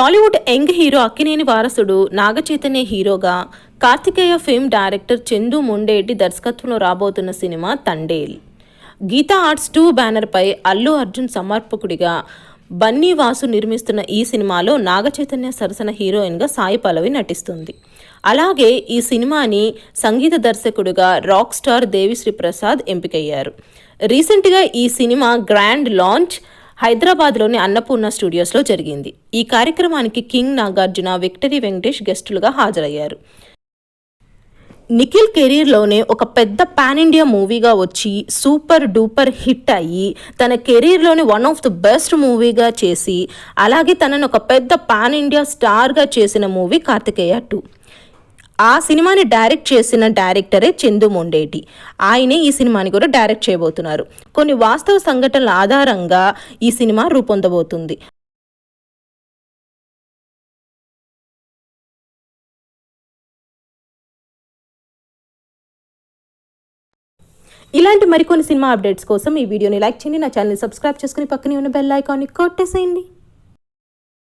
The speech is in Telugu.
టాలీవుడ్ యంగ్ హీరో అక్కినేని వారసుడు నాగచైతన్య హీరోగా, కార్తికేయ ఫిల్మ్ డైరెక్టర్ చందు మొండేటి దర్శకత్వంలో రాబోతున్న సినిమా తండేల్. గీతా ఆర్ట్స్ 2 బ్యానర్పై అల్లు అర్జున్ సమర్పకుడిగా బన్నీ వాసు నిర్మిస్తున్న ఈ సినిమాలో నాగచైతన్య సరసన హీరోయిన్గా సాయి పల్లవి నటిస్తుంది. అలాగే ఈ సినిమాని సంగీత దర్శకుడిగా రాక్ స్టార్ దేవిశ్రీ ప్రసాద్ ఎంపికయ్యారు. రీసెంట్గా ఈ సినిమా గ్రాండ్ లాంచ్ హైదరాబాద్లోని అన్నపూర్ణ స్టూడియోస్లో జరిగింది. ఈ కార్యక్రమానికి కింగ్ నాగార్జున, విక్టరీ వెంకటేష్ గెస్టులుగా హాజరయ్యారు. నిఖిల్ కెరీర్లోనే ఒక పెద్ద పాన్ ఇండియా మూవీగా వచ్చి సూపర్ డూపర్ హిట్ అయ్యి తన కెరీర్లోని వన్ ఆఫ్ ది బెస్ట్ మూవీగా చేసి, అలాగే తనను ఒక పెద్ద పాన్ ఇండియా స్టార్గా చేసిన మూవీ కార్తికేయ 2. ఆ సినిమాని డైరెక్ట్ చేసిన డైరెక్టరే చందు మొండేటి. ఆయనే ఈ సినిమాని కూడా డైరెక్ట్ చేయబోతున్నారు. కొన్ని వాస్తవ సంఘటనల ఆధారంగా ఈ సినిమా రూపొందబోతుంది. ఇలాంటి మరికొన్ని సినిమా అప్డేట్స్ కోసం ఈ వీడియోని లైక్ చేయండి, నా ఛానల్ని సబ్స్క్రైబ్ చేసుకుని పక్కనే ఉన్న బెల్ ఐకాన్ని కొట్టేసేయండి.